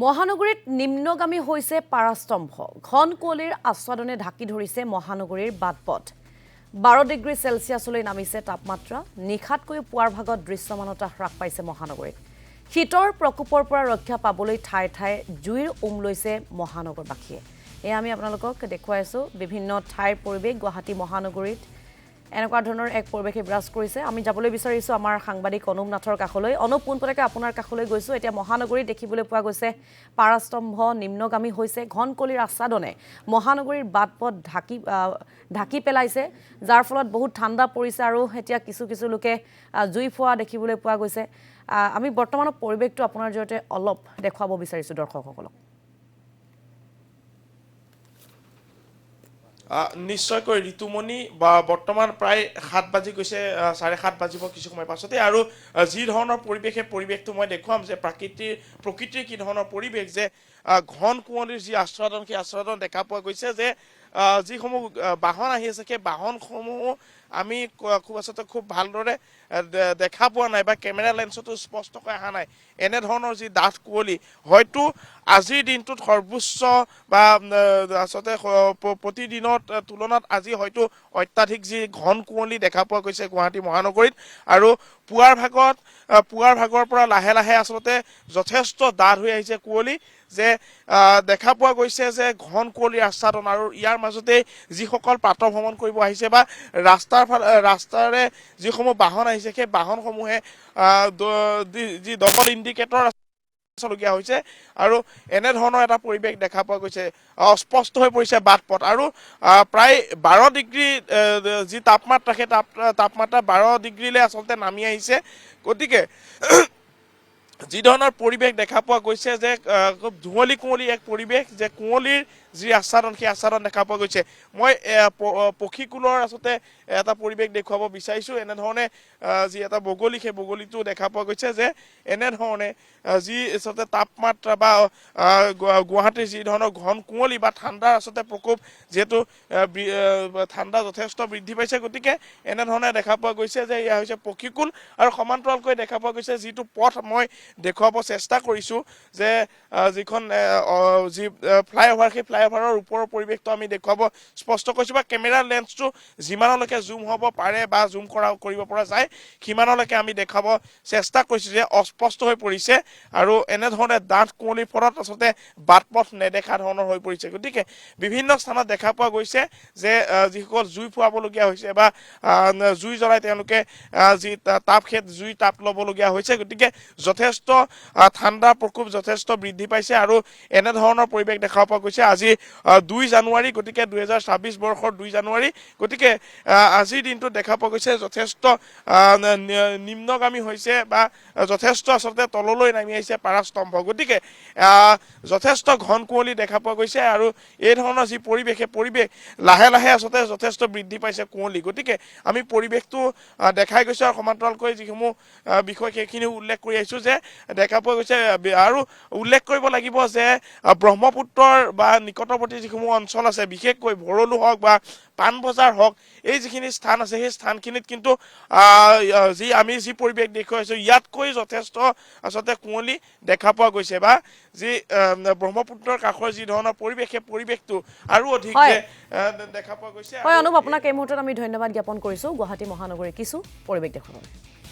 মহানগৰীত নিম্নগামী হৈছে পাৰাস্তম্ভ ঘন কুঁৱলীৰ আস্বাদনে ঢাকি ধৰিছে মহানগৰীৰ বাটপথ 12 ডিগ্ৰী সেলসিয়াছলৈ নামিছে তাপমাত্ৰা নিখাতকৈ পুৱাৰ ভাগত দৃশ্যমানতা হ্ৰাস পাইছে মহানগৰীত শীতৰ প্ৰকোপৰ পৰা ৰক্ষা পাবলৈ ঠাই ঠাই জুইৰ লৈছে মহানগৰবাসীয়ে এই আমি আপোনালোকক দেখুৱাই আছো বিভিন্ন ঠাইৰ পৰিৱেশ গুৱাহাটী মহানগৰীত এনেকুৱা ধৰণৰ এক পৰিৱেশে বিৰাজ কৰিছে আমি যাবলৈ বিচাৰিছো আমাৰ সাংবাদিক অনুপ নাথৰ কাখলৈ অনুপ পোনপটকে আপোনাৰ কাখলৈ গৈছো এতিয়া মহানগৰীত দেখিবলৈ পোৱা গৈছে পাৰাস্তম্ভ নিম্নগামী হৈছে ঘন কুঁৱলীৰ আস্বাদনে মহানগৰীৰ বাটপথ ঢাকি পেলাইছে যাৰ ফলত বহুত ঠাণ্ডা পৰিছে আৰু এতিয়া কিছু লোকে জুই ফুৱা দেখিবলৈ পোৱা গৈছে আমি বৰ্তমানৰ পৰিৱেশটো আপোনাৰ জৰিয়তে অলপ দেখুৱাব বিচাৰিছো দৰ্শকসকলক নিশ্চয়কৈ ঋতুমণি বা বৰ্তমান প্ৰায় 7 বাজি গৈছে 7:30 বাজিব কিছু সময় পাছতে আৰু যি ধৰণৰ পৰিৱেশটো মই দেখুৱাম যে প্ৰকৃতিৰ কি ধৰণৰ পৰিৱেশ যে ঘন কুঁৱলীৰ যি আস্বাদন সেই আস্বাদন দেখা পোৱা গৈছে যে যিসমূহ বাহন আহি আছে সেই বাহনসমূহ আমি খুব ভালদৰে দেখা পোৱা নাই বা কেমেৰা লেন্সতো স্পষ্টকৈ অহা নাই এনে ধৰণৰ যি ডাঠ কুঁৱলী হয়তো আজিৰ দিনটোত সৰ্বোচ্চ বা আচলতে প্ৰতিদিনৰ তুলনাত আজি হয়তো অত্যাধিক যি ঘন কুঁৱলী দেখা পোৱা গৈছে গুৱাহাটী মহানগৰীত আৰু পুৱাৰ ভাগৰ পৰা লাহে লাহে আচলতে যথেষ্ট ডাঠ হৈ আহিছে কুঁৱলী যে দেখা পোৱা গৈছে যে ঘন কুঁৱলীৰ আস্বাদন আৰু ইয়াৰ মাজতে যিসকল প্ৰাতঃ ভ্ৰমণ কৰিব আহিছে বা ৰাস্তাৰে যিসমূহ বাহন আহিছে সেই বাহনসমূহে যি ডবল ইণ্ডিকেটৰ লগীয়া হৈছে আৰু এনে ধৰণৰ এটা পৰিৱেশ দেখা পোৱা গৈছে অস্পষ্ট হৈ পৰিছে বাটপথ আৰু প্ৰায় 12 ডিগ্ৰী যি তাপমাত্ৰা সেই তাপমাত্ৰা 12 ডিগ্ৰীলৈ আচলতে নামি আহিছে গতিকে যি ধৰণৰ পৰিৱেশ দেখা পোৱা গৈছে যে খুব ধুঁৱলী কুঁৱলী এক পৰিৱেশ যে কুঁৱলীৰ যি আস্বাদন সেই আস্বাদন দেখা পোৱা গৈছে মই পক্ষীকুলৰ আচলতে এটা পৰিৱেশ দেখুৱাব বিচাৰিছোঁ এনেধৰণে যি এটা বগলী সেই বগলীটো দেখা পোৱা গৈছে যে এনেধৰণে যি আচলতে তাপমাত্ৰা বা গুৱাহাটীৰ যি ধৰণৰ ঘন কুঁৱলী বা ঠাণ্ডাৰ আচলতে প্ৰকোপ যিহেতু ঠাণ্ডা যথেষ্ট বৃদ্ধি পাইছে গতিকে এনেধৰণে দেখা পোৱা গৈছে যে এয়া হৈছে পক্ষীকুল আৰু সমান্তৰালকৈ দেখা পোৱা গৈছে যিটো পথ মই দেখুৱাব চেষ্টা কৰিছোঁ যে যিখন যি ফ্লাইঅভাৰ সেই ফ্লাইঅভাৰৰ ওপৰৰ পৰিৱেশটো আমি দেখুৱাব স্পষ্ট কৰিছোঁ বা কেমেৰা লেন্সটো যিমানলৈকে জুম হ'ব পাৰে বা জুম কৰিব পৰা যায় সিমানলৈকে আমি দেখাব চেষ্টা কৰিছোঁ যে অস্পষ্ট হৈ পৰিছে আৰু এনেধৰণে ডাঠ কুঁৱলীৰ ফলত আচলতে বাটপথ নেদেখা ধৰণৰ হৈ পৰিছে গতিকে বিভিন্ন স্থানত দেখা পোৱা গৈছে যে যিসকল জুই ফুৱাবলগীয়া হৈছে বা জুই জ্বলাই তেওঁলোকে যি জুই তাপ ল'বলগীয়া হৈছে গতিকে যথেষ্ট ঠাণ্ডা প্ৰকোপ যথেষ্ট বৃদ্ধি পাইছে আৰু এনেধৰণৰ পৰিৱেশ দেখা পোৱা গৈছে আজি 2 জানুৱাৰী গতিকে 2026 বৰ্ষৰ 2 জানুৱাৰী গতিকে আজিৰ দিনটো দেখা পোৱা গৈছে যথেষ্ট নিম্নগামী হৈছে বা যথেষ্ট আচলতে তললৈ নামি আহিছে পাৰাস্তম্ভ গতিকে যথেষ্ট ঘন কুঁৱলী দেখা পোৱা গৈছে আৰু এই ধৰণৰ যি পৰিৱেশ লাহে লাহে আচলতে যথেষ্ট বৃদ্ধি পাইছে কুঁৱলী গতিকে আমি পৰিৱেশটো দেখাই গৈছোঁ আৰু সমান্তৰালকৈ যিসমূহ বিষয় সেইখিনি উল্লেখ কৰি আহিছোঁ যে দেখা পোৱা গৈছে আৰু উল্লেখ কৰিব লাগিব যে ব্ৰহ্মপুত্ৰৰ বা নিকটৱৰ্তী যিসমূহ অঞ্চল আছে বিশেষকৈ ভৰলু হওক বা পাণবজাৰ হওক এই যিখিনি স্থান আছে সেই স্থানখিনিত কিন্তু আমি যি পৰিৱেশ দেখুৱাইছোঁ ইয়াতকৈ যথেষ্ট আচলতে কুঁৱলী দেখা পোৱা গৈছে বা যি ব্ৰহ্মপুত্ৰৰ কাষৰ যি ধৰণৰ পৰিৱেশ সেই পৰিৱেশটো আৰু অধিক দেখা পোৱা গৈছে হয় অনুপ আপোনাক এই মুহূৰ্তত আমি ধন্যবাদ জ্ঞাপন কৰিছোঁ গুৱাহাটী মহানগৰীৰ কিছু পৰিৱেশ দেখুৱাবলৈ